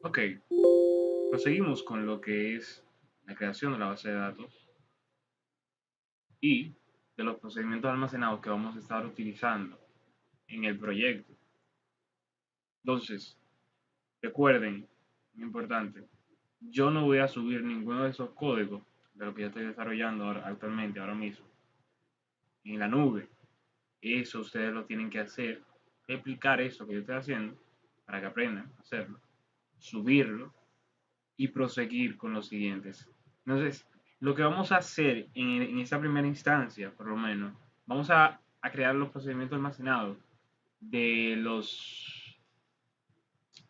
Ok, proseguimos con lo que es la creación de la base de datos y de los procedimientos almacenados que vamos a estar utilizando en el proyecto. Entonces, recuerden, muy importante, yo no voy a subir ninguno de esos códigos de lo que yo estoy desarrollando actualmente, ahora mismo, en la nube. Eso ustedes lo tienen que hacer, explicar eso que yo estoy haciendo para que aprendan a hacerlo, subirlo y proseguir con los siguientes. Entonces, lo que vamos a hacer en esta primera instancia, por lo menos, vamos a crear los procedimientos almacenados de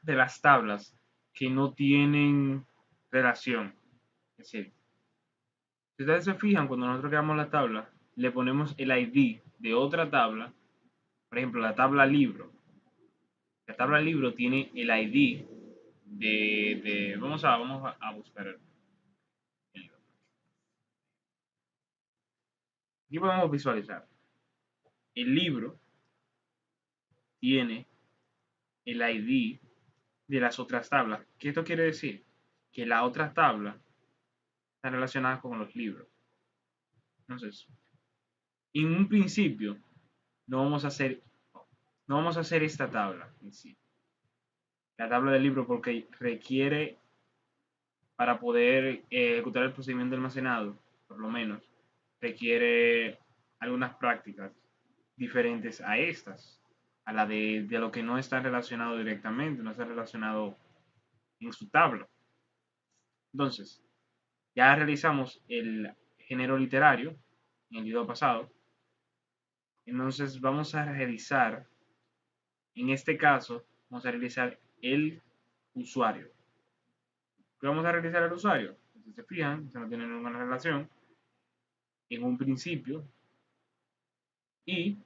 de las tablas que no tienen relación. Es decir, si ustedes se fijan, cuando nosotros creamos la tabla, le ponemos el ID de otra tabla, por ejemplo, la tabla libro. La tabla libro tiene el ID vamos a buscar el libro. Aquí podemos visualizar. El libro tiene el ID de las otras tablas. ¿Qué esto quiere decir? Que la otra tabla está relacionada con los libros. Entonces, en un principio, no vamos a hacer, no vamos a hacer esta tabla en sí. La tabla del libro porque requiere, para poder ejecutar el procedimiento de almacenado, por lo menos, requiere algunas prácticas diferentes a estas, a la de lo que no está relacionado directamente, no está relacionado en su tabla. Entonces, ya realizamos el género literario en el video pasado. Entonces vamos a realizar, en este caso, vamos a realizar el usuario. ¿Qué vamos a realizar el usuario? Si se fijan, se no tiene ninguna relación en un principio y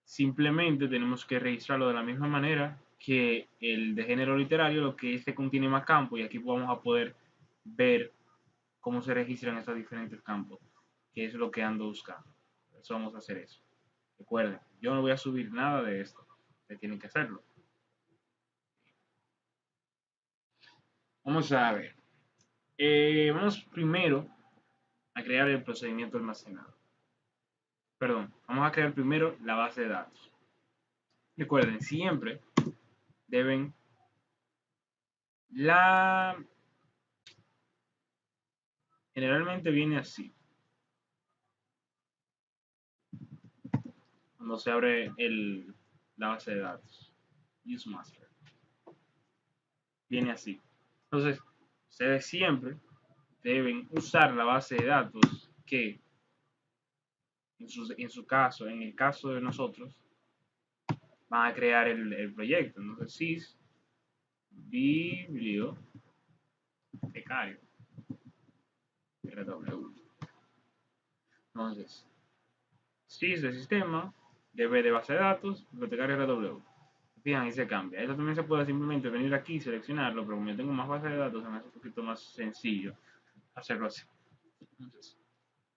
simplemente tenemos que registrarlo de la misma manera que el de género literario, lo que este contiene más campos y aquí vamos a poder ver cómo se registran estos diferentes campos, que es lo que ando buscando. Por eso vamos a hacer eso. Recuerden, yo no voy a subir nada de esto, ustedes tienen que hacerlo. Vamos a ver. Vamos primero a crear el procedimiento almacenado. Perdón, vamos a crear primero la base de datos. Recuerden, siempre deben la... Generalmente viene así. Cuando se abre la base de datos. Use master. Viene así. Entonces, ustedes siempre deben usar la base de datos que, en su caso, en el caso de nosotros, van a crear el proyecto. Entonces, sys bibliotecario RW. Entonces, sys de sistema, db de base de datos, bibliotecario RW. Fijan, ahí se cambia. Eso también se puede simplemente venir aquí y seleccionarlo, pero como yo tengo más base de datos, se me hace un poquito más sencillo hacerlo así. Entonces,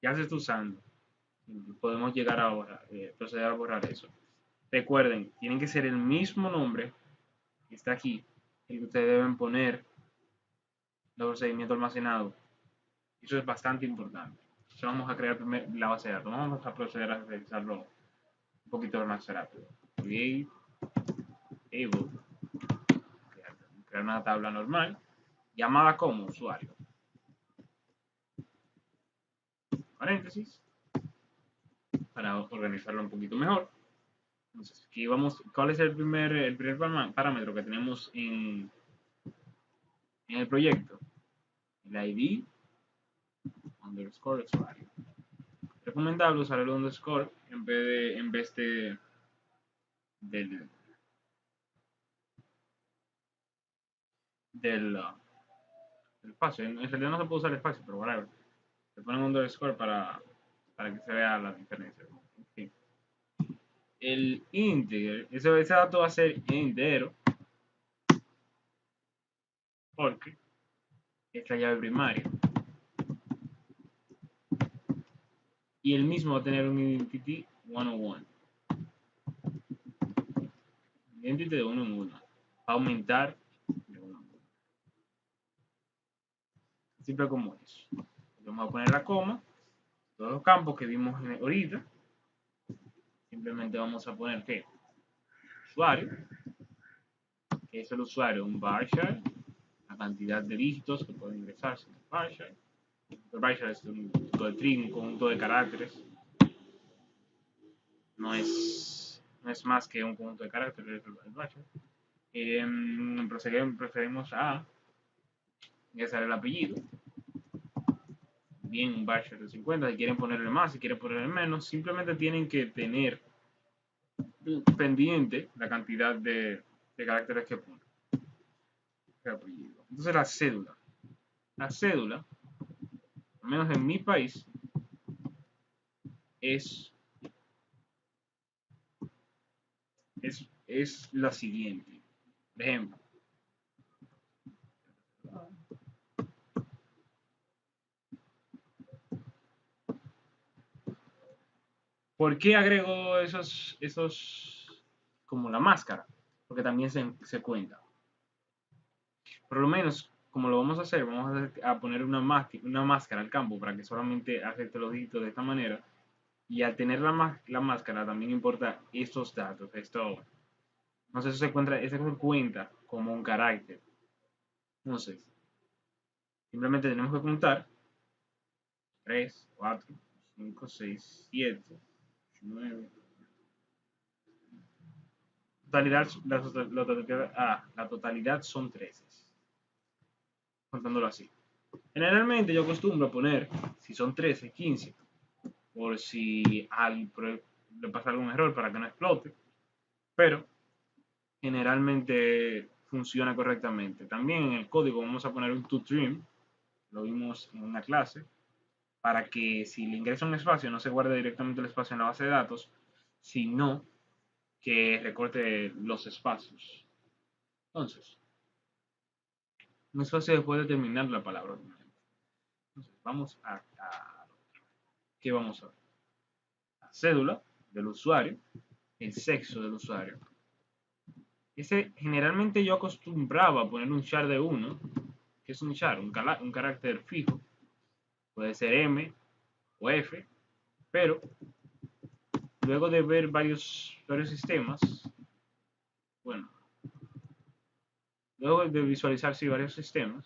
ya se está usando. Podemos llegar a borrar, proceder a borrar eso. Recuerden, tienen que ser el mismo nombre que está aquí, el que ustedes deben poner el procedimiento almacenado. Eso es bastante importante. Entonces vamos a crear la base de datos. Vamos a proceder a realizarlo un poquito más rápido. Create table. Crear una tabla normal llamada como usuario. Paréntesis. Para organizarlo un poquito mejor. Entonces, aquí vamos. ¿Cuál es el primer parámetro que tenemos en el proyecto? El ID underscore usuario. Recomendable usar el underscore en vez del, del, espacio. En realidad no se puede usar el espacio, pero whatever. Se pone un underscore para que se vea la diferencia. En fin. El integer, ese dato va a ser entero porque es la llave primaria. Y el mismo va a tener un identity 101. Identity de 1 en 1. va a aumentar de una manera. Simple como eso. Vamos a poner la coma, todos los campos que vimos ahorita. Simplemente vamos a poner que usuario, que es el usuario, un varchar, la cantidad de dígitos que pueden ingresarse en el varchar. El varchar es un tipo de string, un conjunto de caracteres. No es más que un conjunto de caracteres el varchar. Preferimos a ingresar el apellido. Bien, un varchar de 50. Si quieren ponerle más, si quieren ponerle menos, simplemente tienen que tener pendiente la cantidad de caracteres que ponen. Entonces la cédula. La cédula, al menos en mi país, es la siguiente. Por ejemplo, ¿por qué agrego esos como la máscara? Porque también se cuenta. Por lo menos, como lo vamos a hacer, vamos a poner una máscara al campo para que solamente acepte los dígitos de esta manera. Y al tener la máscara también importa estos datos. Esto, no sé, eso se cuenta como un carácter. Entonces, simplemente tenemos que contar 3, 4, 5, 6, 7, 8, 9. La totalidad son 13. Contándolo así. Generalmente yo acostumbro a poner, si son 13, 15, por si le pasa algún error para que no explote. Pero generalmente funciona correctamente. También en el código vamos a poner un toTrim, lo vimos en una clase, para que si le ingresa un espacio no se guarde directamente el espacio en la base de datos, sino que recorte los espacios. Entonces, un espacio después de terminar la palabra. Entonces, vamos a ¿qué vamos a ver? La cédula del usuario, el sexo del usuario. Generalmente yo acostumbraba a poner un char de 1, que es un char, un carácter fijo. Puede ser M o F, pero luego de ver varios sistemas, bueno, luego de visualizar varios sistemas,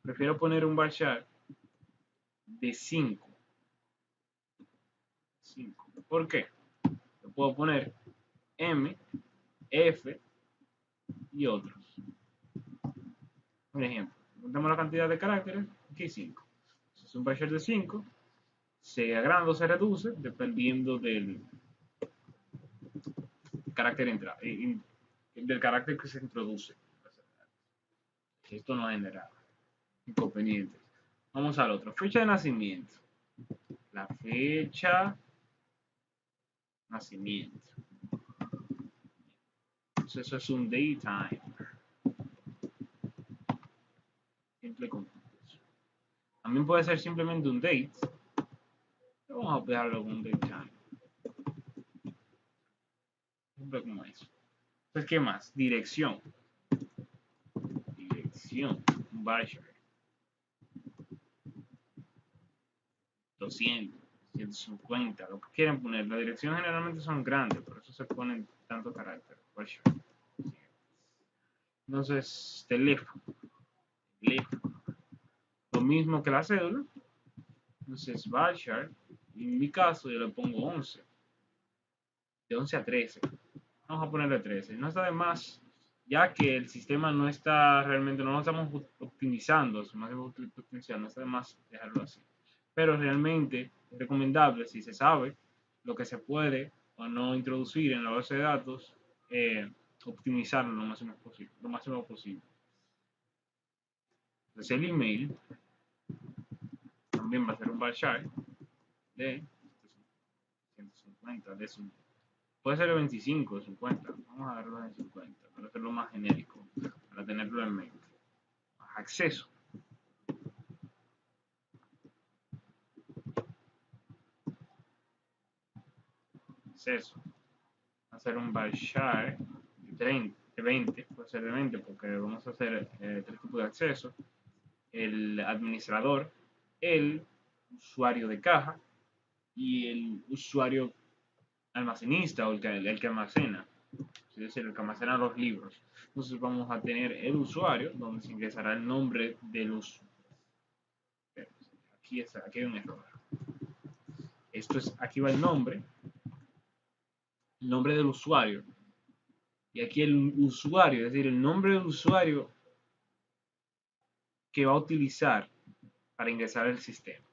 prefiero poner un varchar de 5. ¿Por qué? Yo puedo poner M, F y otros. Por ejemplo, contamos la cantidad de caracteres, aquí 5. Si es un varchar de 5, se agranda o se reduce dependiendo del carácter del carácter que se introduce. Esto no genera inconvenientes. Vamos al otro. Fecha de nacimiento. La fecha nacimiento. Entonces eso es un daytime. Simple con eso. También puede ser simplemente un date. Pero vamos a pegarlo con un daytime. Simple como eso. Entonces, ¿qué más? Dirección. Dirección. Un varchar. 200, 150, lo que quieran poner. Las direcciones generalmente son grandes, por eso se ponen tanto carácter. Entonces, teléfono. Lo mismo que la cédula. Entonces, varchar. En mi caso, yo le pongo 11. De 11 a 13. Vamos a ponerle 13. No está de más, ya que el sistema no está realmente, no lo estamos optimizando. No está de más dejarlo así. Pero realmente es recomendable, si se sabe lo que se puede o no introducir en la base de datos, optimizarlo lo máximo posible. Entonces el email también va a ser un varchar de 150, puede ser el 25, 50, vamos a darlo en 50 para hacerlo más genérico, para tenerlo en mente. Acceso. Hacer un varchar de 20, puede posiblemente, porque vamos a hacer 3 tipos de acceso: el administrador, el usuario de caja y el usuario almacenista o el que almacena, es decir, el que almacena los libros. Entonces vamos a tener el usuario, donde se ingresará el nombre del usuario. Aquí hay un error. Aquí va el nombre del usuario. Y aquí el usuario, es decir, el nombre del usuario que va a utilizar para ingresar al sistema.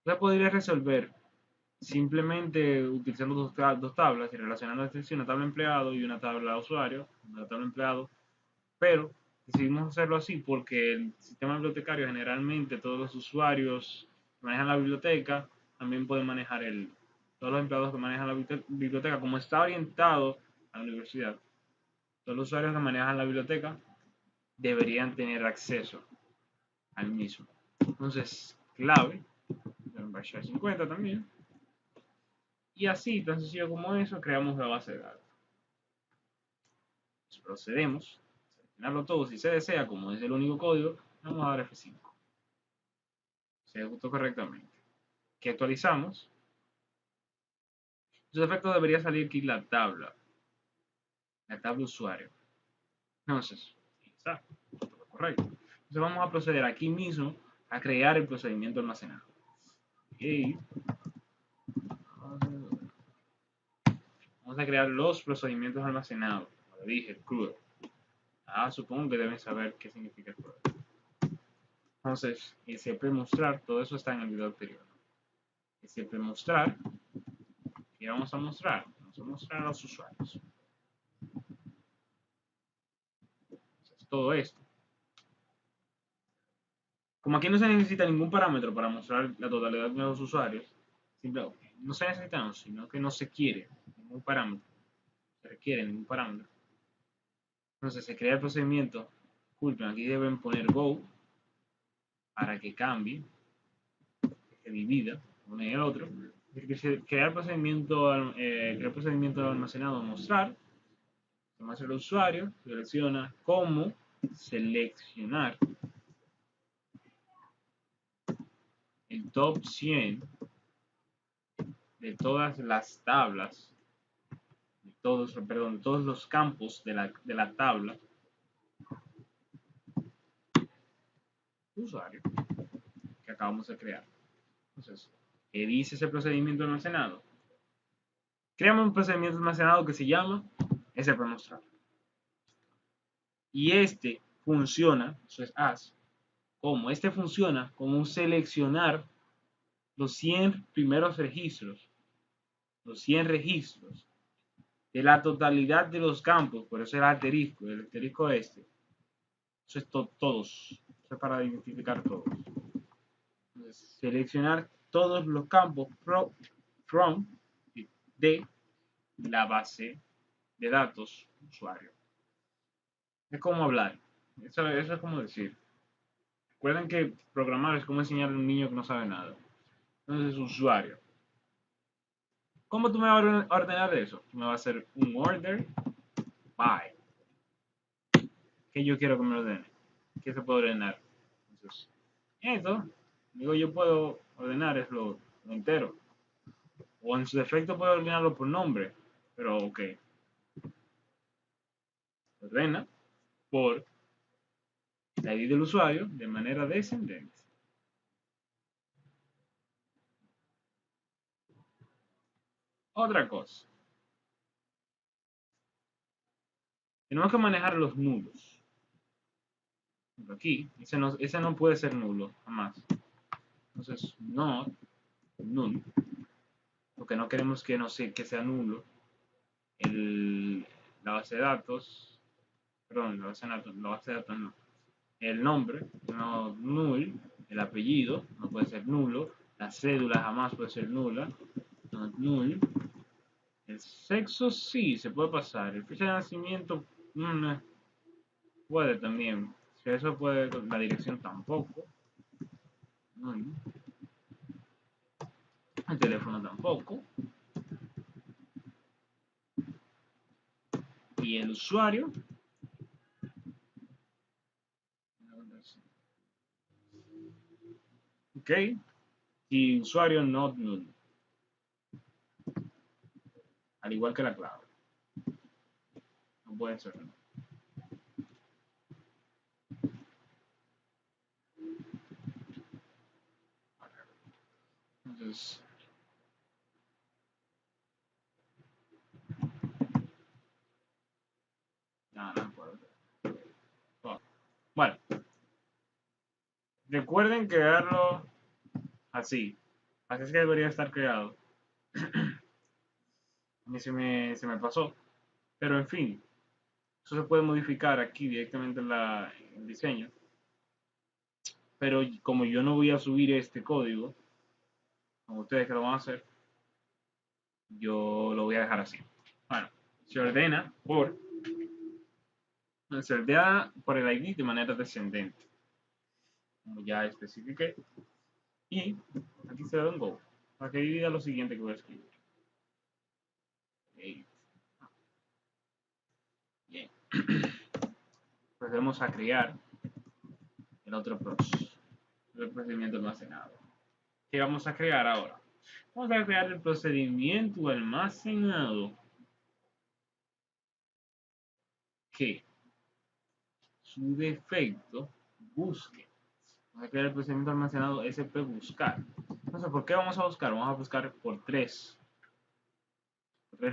Se podría resolver simplemente utilizando dos tablas y relacionando una tabla empleado y una tabla usuario, una tabla empleado, pero decidimos hacerlo así porque el sistema bibliotecario generalmente todos los usuarios que manejan la biblioteca también pueden manejar todos los empleados que manejan la biblioteca, como está orientado a la universidad, todos los usuarios que manejan la biblioteca deberían tener acceso al mismo. Entonces, clave, en 50 también. Y así, tan sencillo como eso, creamos la base de datos. Pues procedemos a seleccionarlo todo. Si se desea, como es el único código, vamos a dar F5. Se ejecutó correctamente. ¿Qué actualizamos? Su efecto debería salir aquí la tabla usuario. Entonces, está correcto. Entonces vamos a proceder aquí mismo a crear el procedimiento almacenado. Okay. Vamos a crear los procedimientos almacenados. Como dije, el CRUD. Supongo que deben saber qué significa el CRUD. Entonces, el mostrar, todo eso está en el video anterior. El mostrar, ¿qué vamos a mostrar? Vamos a mostrar a los usuarios. Entonces, todo esto. Como aquí no se necesita ningún parámetro para mostrar la totalidad de los usuarios, simplemente no se necesita, sino que no se quiere ningún parámetro. Se requiere ningún parámetro. Entonces se crea el procedimiento. Disculpen, aquí deben poner go para que cambie, que se divida uno y el otro. Crear el procedimiento almacenado, mostrar. Se muestra el usuario, selecciona cómo seleccionar el top 100 de todas las tablas, de todos los campos de la tabla usuario que acabamos de crear. Entonces, ¿qué dice ese procedimiento almacenado? Creamos un procedimiento almacenado que se llama mostrar. Y este funciona, eso es as, como funciona como un seleccionar los 100 primeros registros, los 100 registros de la totalidad de los campos, por eso el asterisco este. Eso es todos, eso es para identificar todos. Entonces, seleccionar todos los campos de la base de datos usuario. Es como hablar, eso es como decir. Recuerden que programar es como enseñar a un niño que no sabe nada. Entonces, usuario. ¿Cómo tú me vas a ordenar eso? Tú me vas a hacer un order by. ¿Qué yo quiero que me ordene? ¿Qué se puede ordenar? Entonces, esto, digo, yo puedo ordenar es lo entero. O en su defecto puedo ordenarlo por nombre. Pero ok. Ordena por la ID del usuario de manera descendente. Otra cosa. Tenemos que manejar los nulos. Aquí, ese no puede ser nulo, jamás. Entonces, not null, porque no queremos que que sea nulo la base de datos, perdón, la base de datos no. El nombre, no null, el apellido no puede ser nulo, la cédula jamás puede ser nula, not null. El sexo sí, se puede pasar. El fecha de nacimiento puede también. Si eso puede, la dirección tampoco. El teléfono tampoco. y el usuario. Ok, y usuario not null, al igual que la clave. No puede ser. Entonces, no puedo. Bueno, recuerden crearlo así. Así es que debería estar creado. A mí se me pasó. Pero en fin, eso se puede modificar aquí directamente en el diseño. Pero como yo no voy a subir este código, como ustedes que lo van a hacer, yo lo voy a dejar así. Bueno, se ordena por el ID de manera descendente, como ya especifiqué. Y aquí se da un go, para que divida lo siguiente que voy a escribir. Bien. Procedemos a crear el otro el procedimiento almacenado. ¿Qué vamos a crear ahora? Vamos a crear el procedimiento almacenado que su defecto busque. Vamos a crear el procedimiento almacenado SP buscar. Entonces, ¿por qué vamos a buscar? Vamos a buscar por tres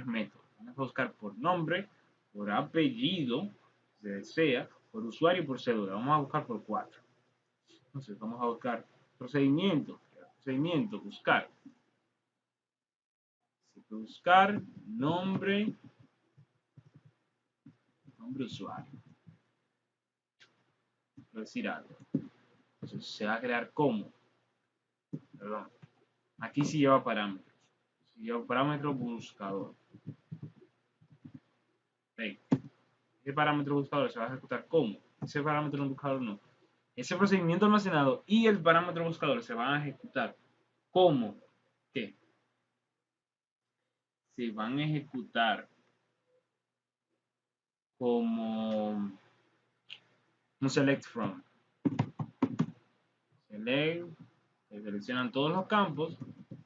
métodos. Vamos a buscar por nombre, por apellido, si se desea, por usuario y por cédula. Vamos a buscar por 4. Entonces, vamos a buscar procedimiento, buscar. Buscar nombre usuario. Quiero decir algo. Entonces, se va a crear como. Perdón. Aquí sí lleva parámetros. Si lleva parámetro buscador. Okay. Ese parámetro buscador se va a ejecutar como. Ese parámetro buscador no. Ese procedimiento almacenado y el parámetro buscador se van a ejecutar como. ¿Qué? Se van a ejecutar como un select from. Select, se seleccionan todos los campos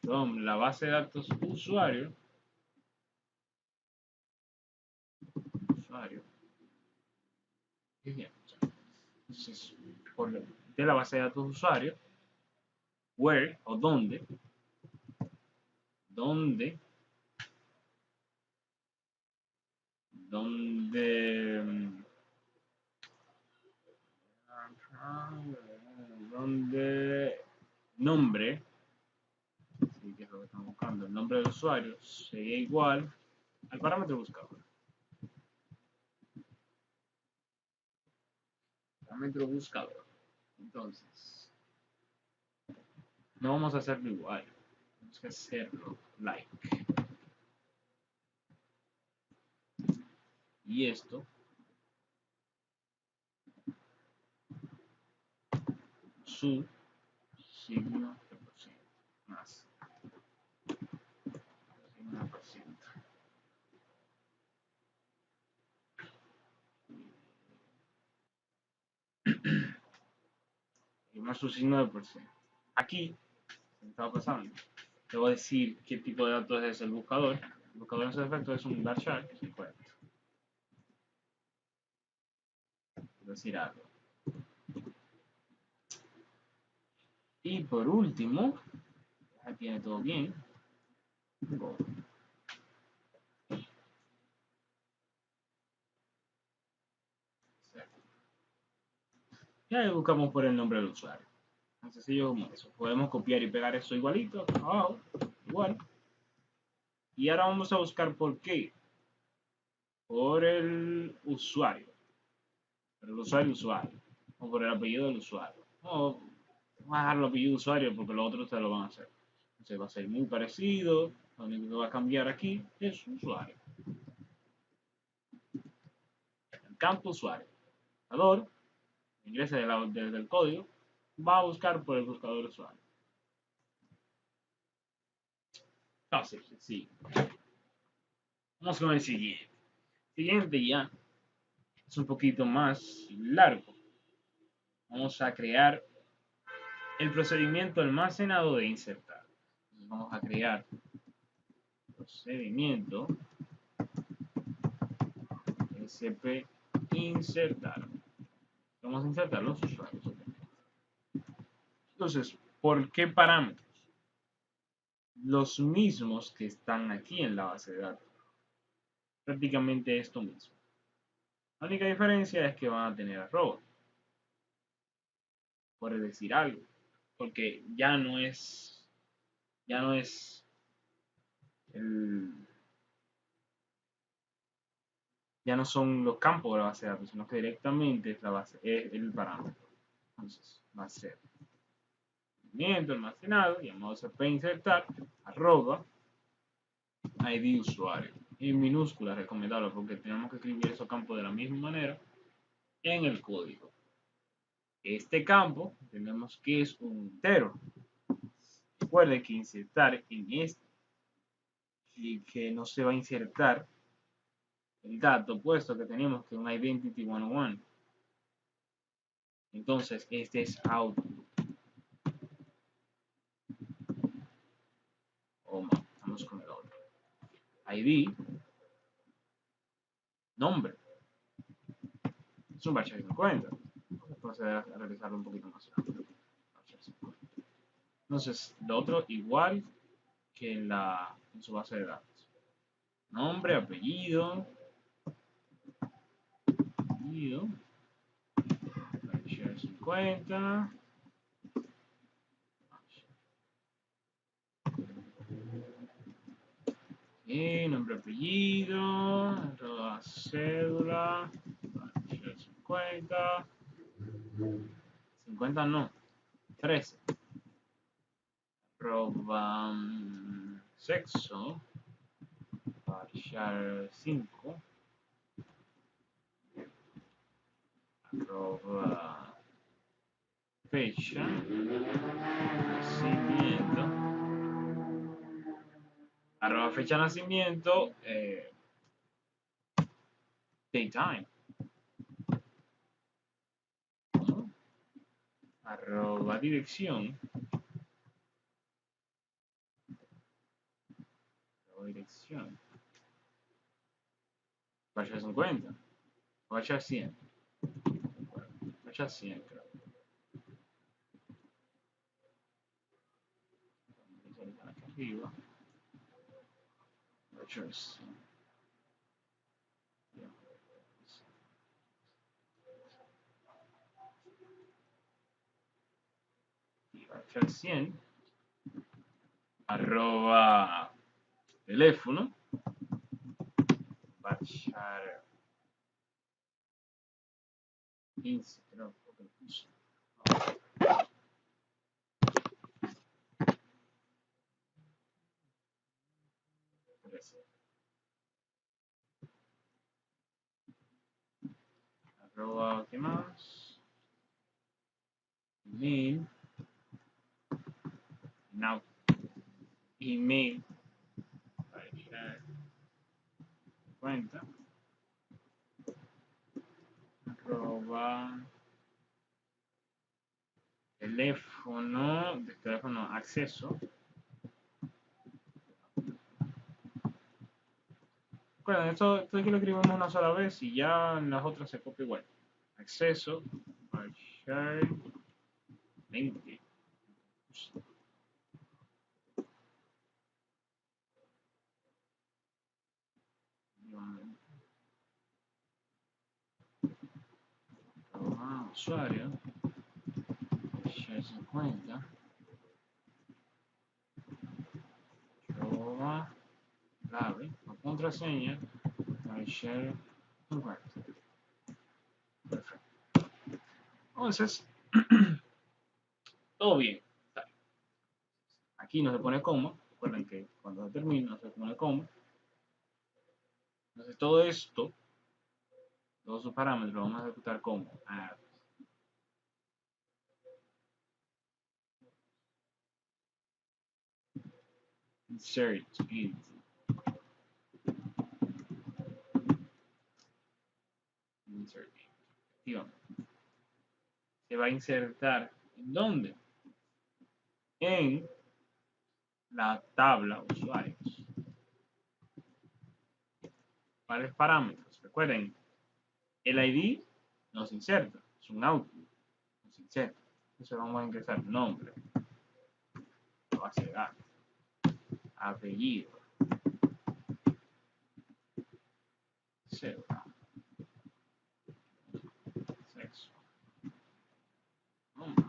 from la base de datos usuario. Entonces, de la base de datos usuario, where o dónde nombre, sí, que es lo que estamos buscando, el nombre del usuario sería igual al parámetro buscador. Parámetro buscador. Entonces, no vamos a hacerlo igual, vamos a hacerlo like. Y esto su signo de por ciento más signo de por ciento. Y más su signo de por ciento. Aquí me estaba pasando. Te voy a decir qué tipo de datos es el buscador. El buscador en su defecto es un varchar, que es incorrecto. Quiero decir algo. Y por último, ya tiene todo bien. Go. Y ahí buscamos por el nombre del usuario. Tan sencillo como eso. Podemos copiar y pegar eso igualito, abajo, igual. Y ahora vamos a buscar por qué. Por el usuario. Por el usuario. O por el apellido del usuario. O vamos a dejar el apellido del usuario porque los otros te lo van a hacer. Entonces va a ser muy parecido. Lo único que va a cambiar aquí es usuario. El campo usuario. El buscador ingresa desde el código. Va a buscar por el buscador usuario. Fácil, sí. Vamos con el siguiente. siguiente ya es un poquito más largo. Vamos a crear el procedimiento almacenado de insertar. Entonces vamos a crear procedimiento sp insertar. Vamos a insertar los usuarios. Entonces, ¿por qué parámetros? Los mismos que están aquí en la base de datos. Prácticamente esto mismo. La única diferencia es que van a tener arroba. Por decir algo. Porque ya no es ya no son los campos de la base de datos, sino que directamente es el parámetro. Entonces va a ser procedimiento almacenado, llamado cp insertar, arroba, id usuario. En minúscula recomendable porque tenemos que escribir esos campos de la misma manera en el código. Este campo tenemos que es un entero. Recuerde que insertar en este y que no se va a insertar el dato puesto que tenemos que un identity 101. Entonces este es output. Vamos con el otro. ID nombre. Es un bachar 50. Vamos a proceder a realizarlo un poquito más rápido. Entonces, lo otro igual que en su base de datos. Nombre, apellido. Bachar 50. Y nombre, apellido. Cédula. Bachar 50. 50 no. 13. Arroba sexo. Bachar 5. Arroba fecha. Nacimiento. Arroba fecha de nacimiento. Daytime. Arroba dirección. Dirección. Bachar 50. Bachar 100. Bachar 100, creo. Aquí arriba. Bachar 100. Y bachar 100. Arroba teléfono. Bachar 15, creo que lo puse. Arroba, ¿qué más? Email. Now, email. Cuenta. Arroba. Teléfono, acceso. Recuerden, esto aquí lo escribimos una sola vez y ya en las otras se copia igual. Acceso, bachar 20. Usuario, bachar 50. Arroba, clave, o contraseña, bachar 50. Perfecto. Entonces, todo bien. Aquí no se pone coma. Recuerden que cuando se termina no se pone coma. Entonces todo esto, todos sus parámetros lo vamos a ejecutar como add. Insert int. efectivamente. Se va a insertar ¿en dónde? En la tabla usuarios. ¿Cuáles parámetros? Recuerden, el ID nos inserta, es un output, nos inserta. Entonces vamos a ingresar nombre, base de datos, apellido, cédula, sexo, nombre,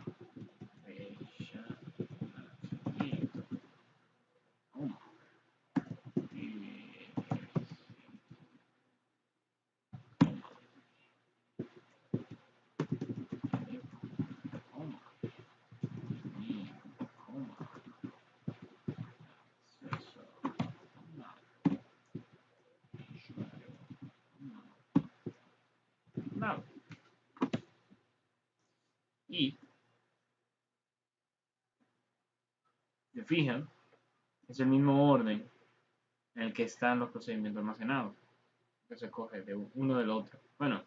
fecha, nacimiento, nombre, nada. Y se fijan, es el mismo orden en el que están los procedimientos almacenados, que se coge de uno del otro. Bueno,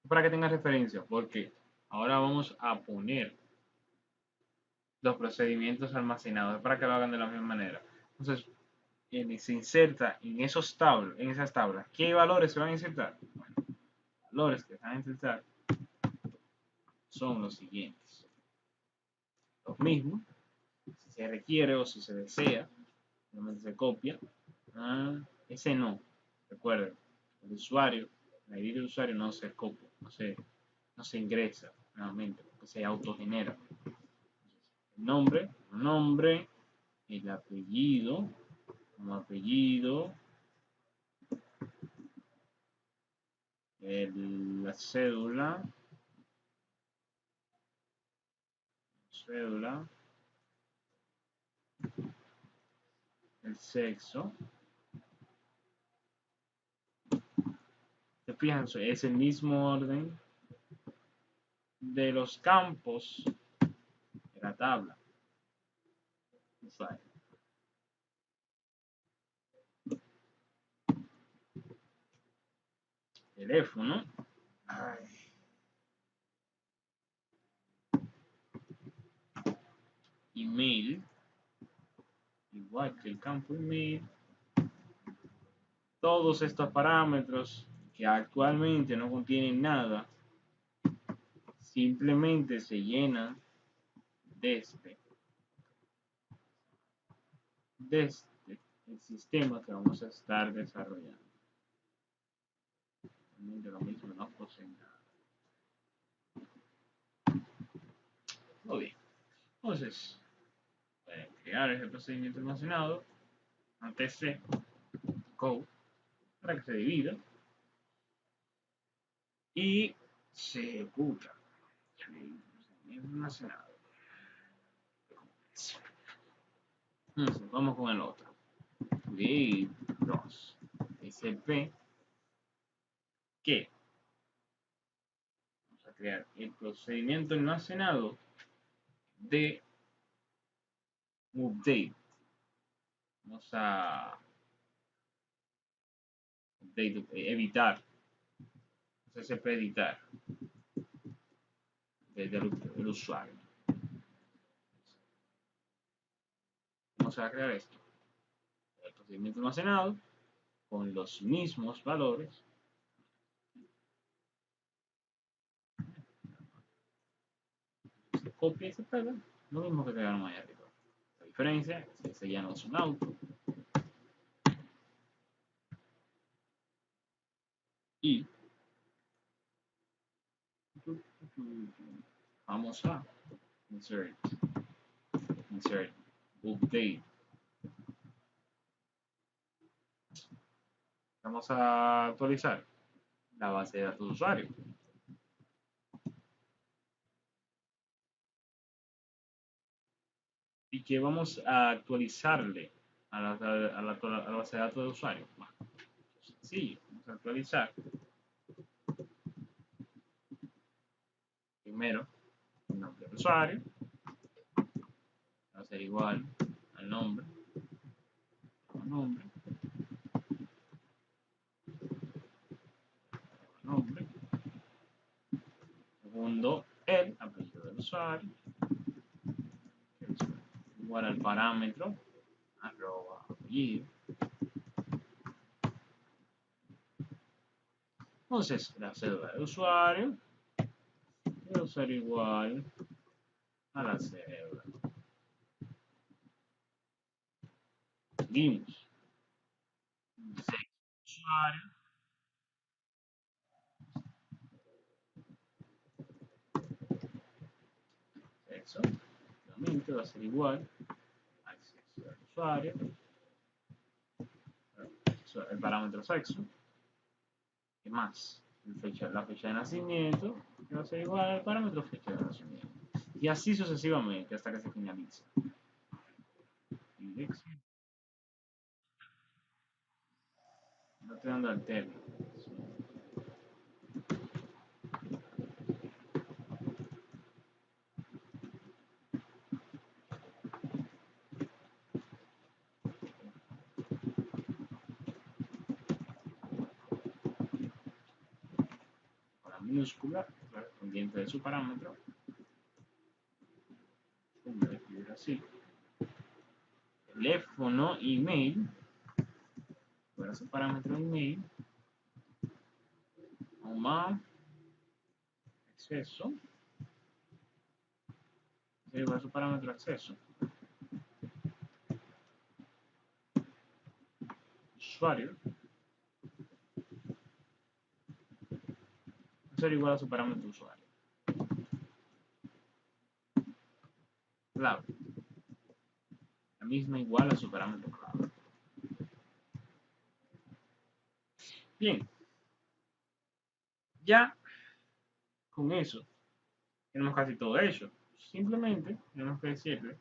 para que tengan referencia, porque ahora vamos a poner los procedimientos almacenados para que lo hagan de la misma manera. Entonces, se inserta en esas tablas. ¿Qué valores se van a insertar? Bueno, los valores que se van a insertar son los siguientes. Los mismos, si se requiere o si se desea, normalmente se copia. Ese no, recuerden, el usuario, la ID del usuario no se copia, no se ingresa nuevamente, porque se autogenera. El nombre, el apellido, como apellido, la cédula, el sexo. Se fijan, es el mismo orden de los campos de la tabla. Teléfono. Email. Igual que el campo email. Todos estos parámetros que actualmente no contienen nada, simplemente se llenan desde el sistema que vamos a estar desarrollando. Lo mismo no posee nada. Muy bien. Entonces, crear ese procedimiento almacenado ante C code para que se divida y se ejecuta el procedimiento almacenado. Entonces, vamos con el otro. Create 2 SP que vamos a crear el procedimiento almacenado de update. Vamos a editar. Entonces SP editar desde el usuario. Vamos a crear esto. El procedimiento almacenado con los mismos valores. Se copia y se pega. Lo mismo que crearon allá arriba. La diferencia es que ese ya no es un auto. Y vamos a insert update. Vamos a actualizar la base de datos de usuario. Y que vamos a actualizarle a la base de datos de usuario. Bueno, sencillo, vamos a actualizar primero el nombre del usuario, va a ser igual al nombre, nombre, usuario igual al parámetro arroba apellido. Entonces la cédula de usuario debe ser igual a la cédula. Seguimos. Usuario. Sexo. Nuevamente va a ser igual al sexo del usuario. El parámetro sexo. ¿Qué más? La fecha de nacimiento, que va a ser igual al parámetro fecha de nacimiento. Y así sucesivamente hasta que se finalice. Dirección. No estoy dando el término. Con la minúscula correspondiente de su parámetro. Voy a escribir así. Teléfono, email. Para su parámetro email. Más acceso. Para su parámetro acceso. Usuario. Va a ser igual a su parámetro usuario. Clave. La misma igual a su parámetro clave. Bien. Ya con eso tenemos casi todo hecho. Simplemente tenemos que decirle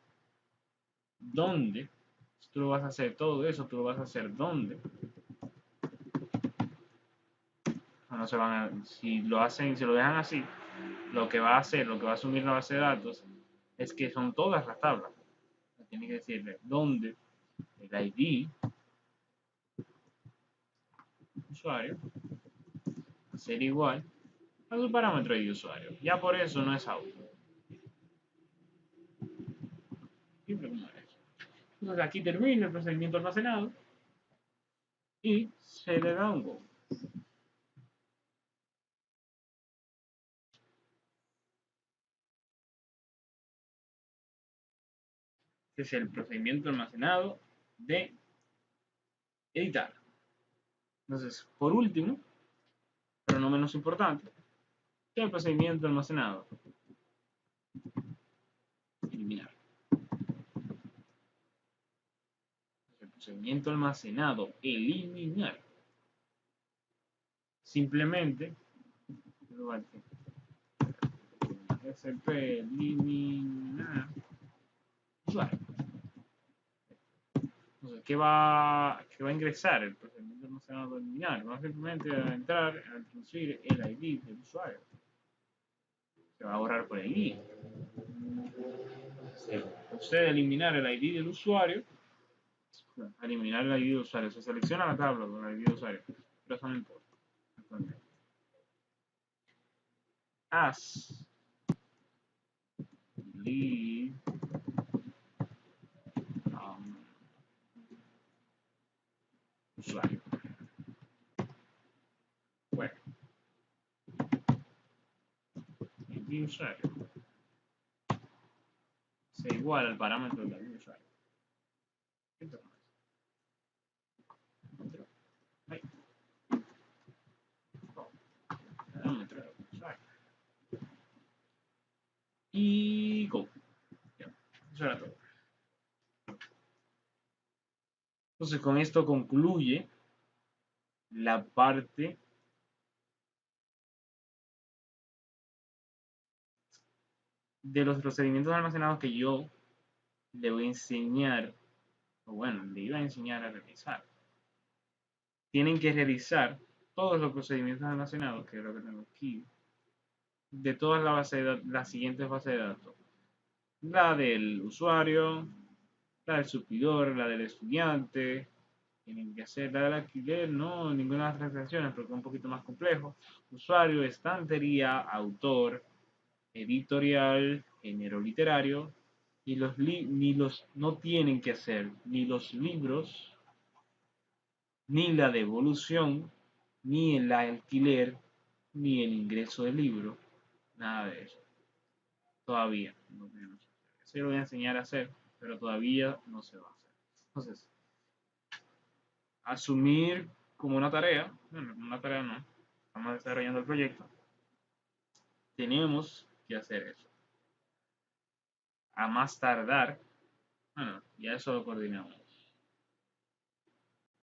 dónde tú lo vas a hacer. Todo eso tú lo vas a hacer dónde. No se van a, si lo hacen, si lo dejan así, lo que va a hacer, lo que va a asumir la base de datos es que son todas las tablas. Tiene que decirle dónde el ID usuario va a ser igual a su parámetro de usuario. Ya por eso no es auto. Entonces aquí termina el procedimiento almacenado y se le da un go. Este es el procedimiento almacenado de editar. Entonces, por último, pero no menos importante, el procedimiento almacenado. Eliminar. El procedimiento almacenado. Eliminar. Simplemente, SP eliminar usuario. Entonces, ¿qué va a ingresar el procedimiento almacenado de eliminar? Va simplemente a entrar a introducir el ID del usuario. Se va a borrar por el ID. Se procede a eliminar el ID del usuario. A eliminar el ID del usuario. Se selecciona la tabla con el ID del usuario. Pero eso no importa. As lead usuario. Bueno. ID usuario sea igual al parámetro del ID usuario. Ahí. Parámetro del usuario. Y go. Ya. Eso era todo. Entonces con esto concluye la parte de los procedimientos almacenados que yo le voy a enseñar, o bueno, le iba a enseñar a realizar. Tienen que realizar todos los procedimientos almacenados, que es lo que tengo aquí, de todas las siguientes bases de datos. La del usuario, la del suplidor, la del estudiante. Tienen que hacer la del alquiler, no ninguna de las transacciones, porque es un poquito más complejo. Usuario, estantería, autor, editorial, género literario, no tienen que hacer ni los libros, ni la devolución, ni el alquiler, ni el ingreso del libro, nada de eso. Todavía no tenemos que hacer. Eso lo voy a enseñar a hacer, pero todavía no se va a hacer. Entonces, asumir como una tarea, bueno, una tarea no, estamos desarrollando el proyecto, tenemos que hacer eso. A más tardar, bueno, ya eso lo coordinamos.